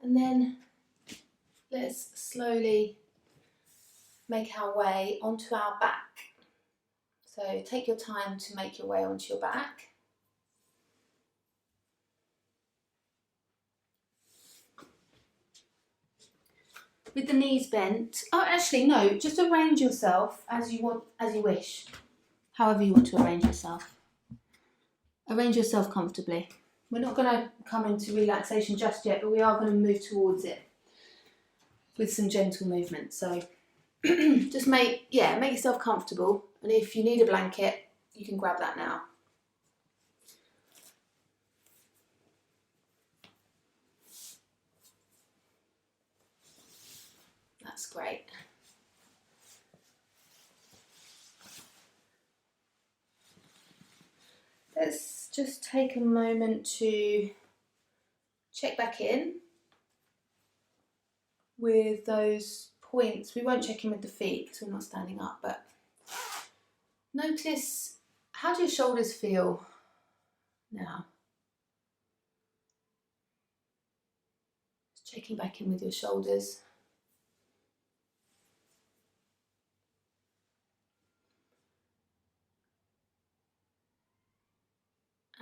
And then let's slowly make our way onto our back. So take your time to make your way onto your back. With the knees bent, oh actually no, just arrange yourself as you want, as you wish. However you want to arrange yourself. Arrange yourself comfortably. We're not going to come into relaxation just yet, but we are going to move towards it with some gentle movement. So just make yourself comfortable, and if you need a blanket, you can grab that now. That's great. Let's just take a moment to check back in with those points. We won't check in with the feet because we're not standing up, but notice, how do your shoulders feel now? Just checking back in with your shoulders.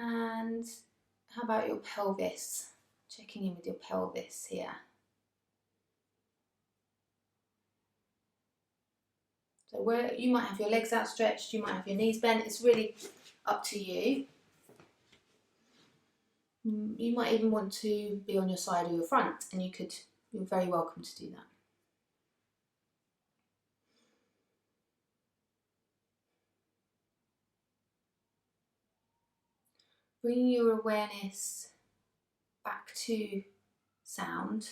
And how about your pelvis? Checking in with your pelvis here. So where you might have your legs outstretched, you might have your knees bent, it's really up to you. You might even want to be on your side or your front, and you're very welcome to do that. Bringing your awareness back to sound,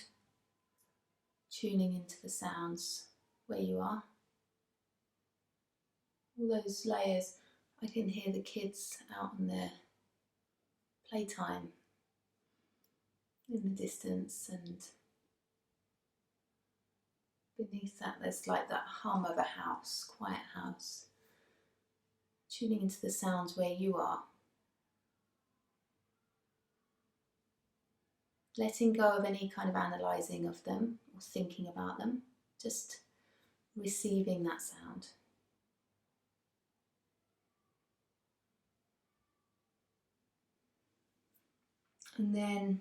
tuning into the sounds where you are. All those layers. I can hear the kids out on their playtime in the distance, and beneath that there's like that hum of a house, quiet house. Tuning into the sounds where you are. Letting go of any kind of analysing of them or thinking about them. Just receiving that sound. And then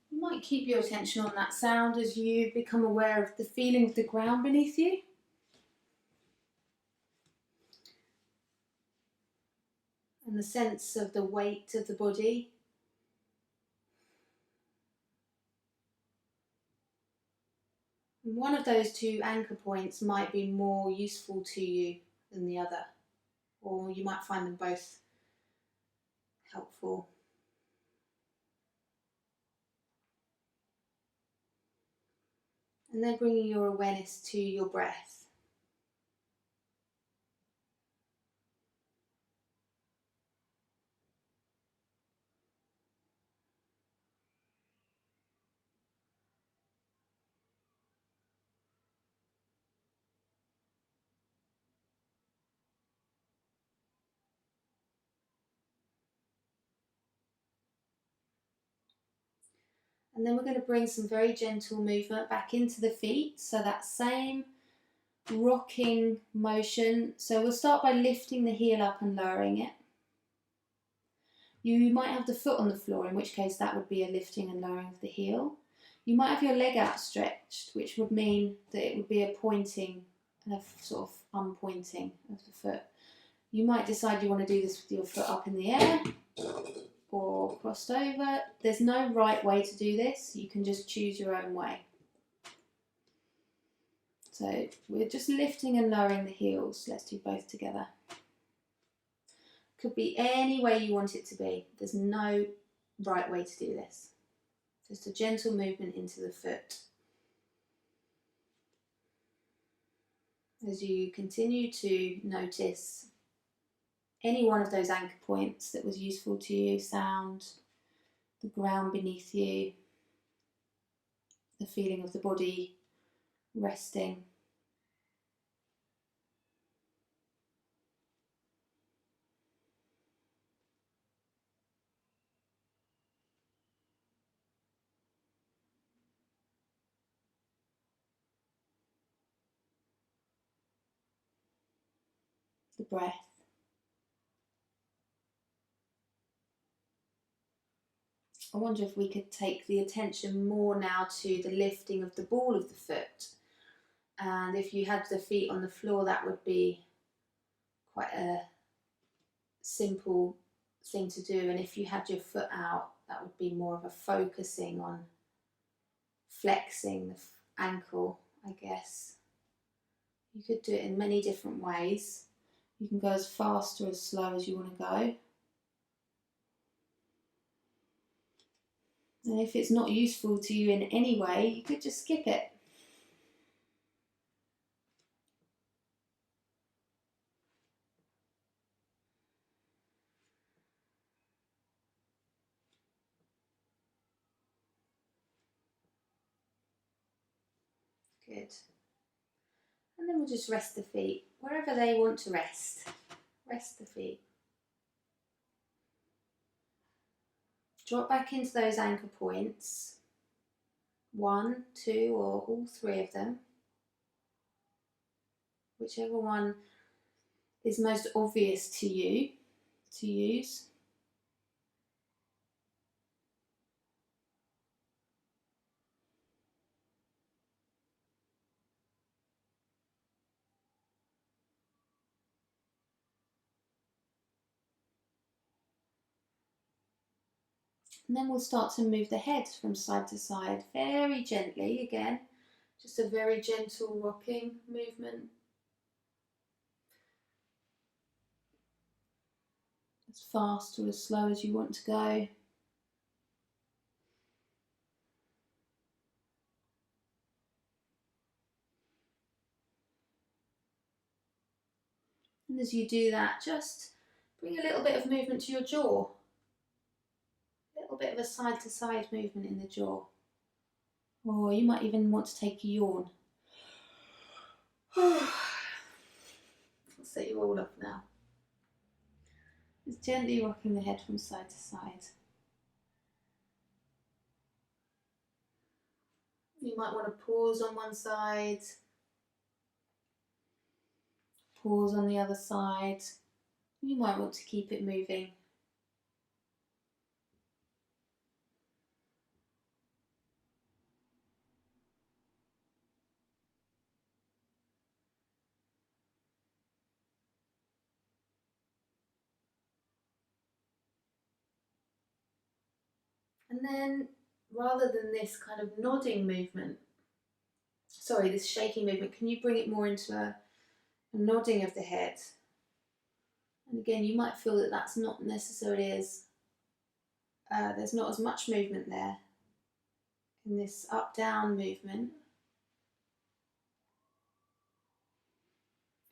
you might keep your attention on that sound as you become aware of the feeling of the ground beneath you. And the sense of the weight of the body. And one of those two anchor points might be more useful to you than the other, or you might find them both helpful. And then bringing your awareness to your breath. And then we're going to bring some very gentle movement back into the feet. So that same rocking motion. So we'll start by lifting the heel up and lowering it. You might have the foot on the floor, in which case that would be a lifting and lowering of the heel. You might have your leg outstretched, which would mean that it would be a pointing and a sort of unpointing of the foot. You might decide you want to do this with your foot up in the air or crossed over. There's no right way to do this. You can just choose your own way. So we're just lifting and lowering the heels. Let's do both together. Could be any way you want it to be. There's no right way to do this. Just a gentle movement into the foot. As you continue to notice any one of those anchor points that was useful to you, sound, the ground beneath you, the feeling of the body resting. the breath. I wonder if we could take the attention more now to the lifting of the ball of the foot. And if you had the feet on the floor, that would be quite a simple thing to do. And if you had your foot out, that would be more of a focusing on flexing the ankle, I guess. You could do it in many different ways. You can go as fast or as slow as you want to go. And if it's not useful to you in any way, you could just skip it. Good. And then we'll just rest the feet wherever they want to rest. Rest the feet. Drop back into those anchor points. 1, 2, or all 3 of them. Whichever one is most obvious to you to use. And then we'll start to move the head from side to side very gently again. Just a very gentle rocking movement. As fast or as slow as you want to go. And as you do that, just bring a little bit of movement to your jaw. A little bit of a side to side movement in the jaw. Or you might even want to take a yawn. I'll set you all up now. Just gently rocking the head from side to side. You might want to pause on one side. Pause on the other side. You might want to keep it moving. And then, rather than this kind of nodding movement, this shaking movement, can you bring it more into a nodding of the head? And again, you might feel that that's not necessarily as, there's not as much movement there in this up-down movement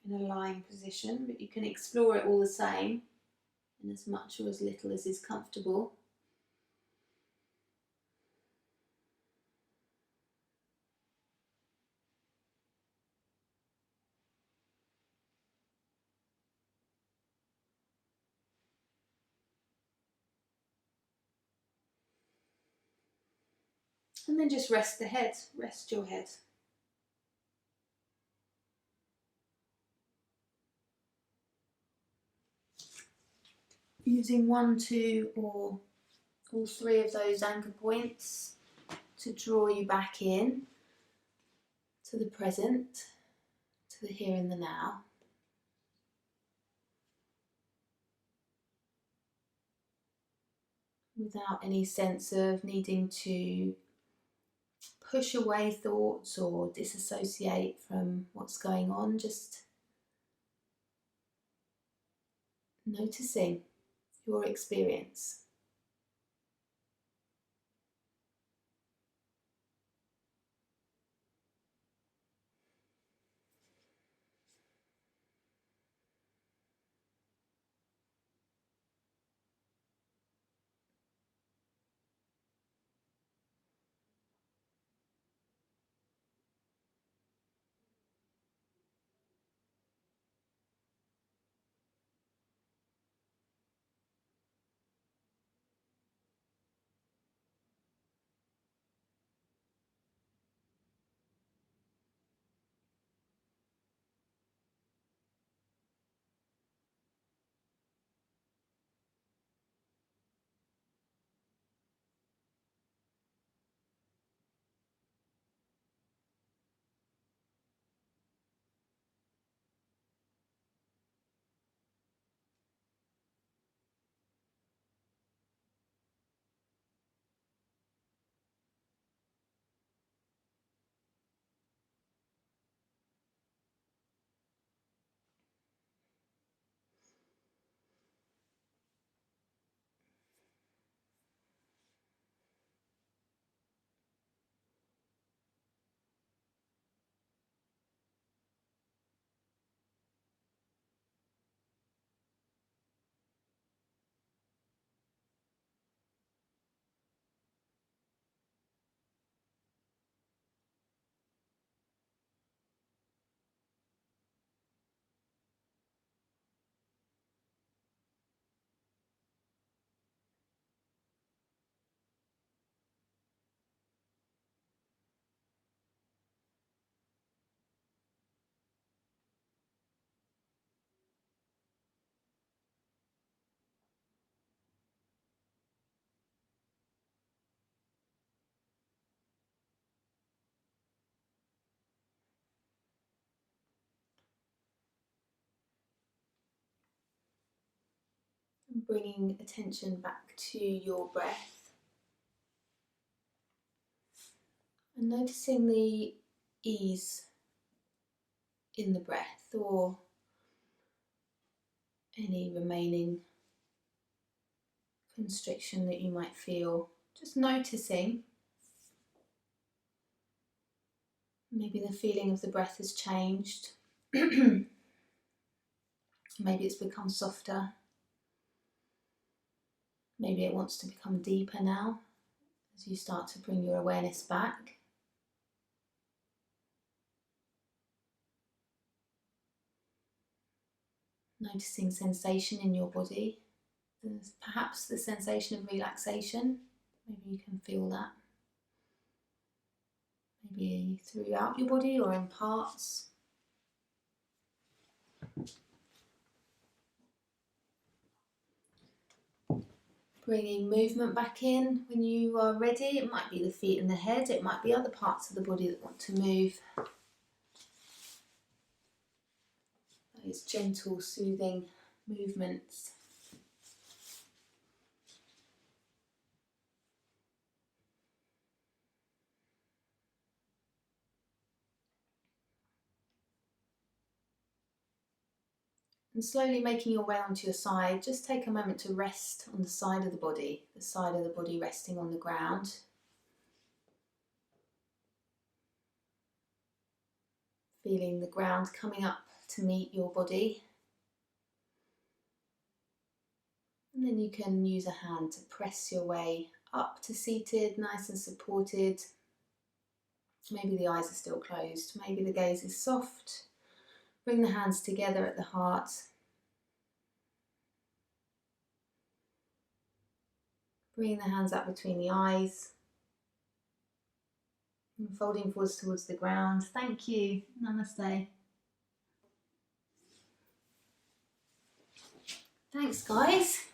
in a lying position, but you can explore it all the same in as much or as little as is comfortable. And then just rest the head, rest your head. Using 1, 2, or all 3 of those anchor points to draw you back in to the present, to the here and the now. Without any sense of needing to push away thoughts or disassociate from what's going on, just noticing your experience. Bringing attention back to your breath and noticing the ease in the breath or any remaining constriction that you might feel. Just noticing. Maybe the feeling of the breath has changed. Maybe it's become softer. Maybe it wants to become deeper now as you start to bring your awareness back. Noticing sensation in your body. There's perhaps the sensation of relaxation. Maybe you can feel that. Maybe throughout your body or in parts. Bringing movement back in when you are ready. It might be the feet and the head. It might be other parts of the body that want to move. Those gentle, soothing movements. And slowly making your way onto your side, just take a moment to rest on the side of the body resting on the ground. Feeling the ground coming up to meet your body. And then you can use a hand to press your way up to seated, nice and supported. Maybe the eyes are still closed, maybe the gaze is soft. Bring the hands together at the heart. Bringing the hands up between the eyes. And folding forwards towards the ground. Thank you. Namaste. Thanks, guys.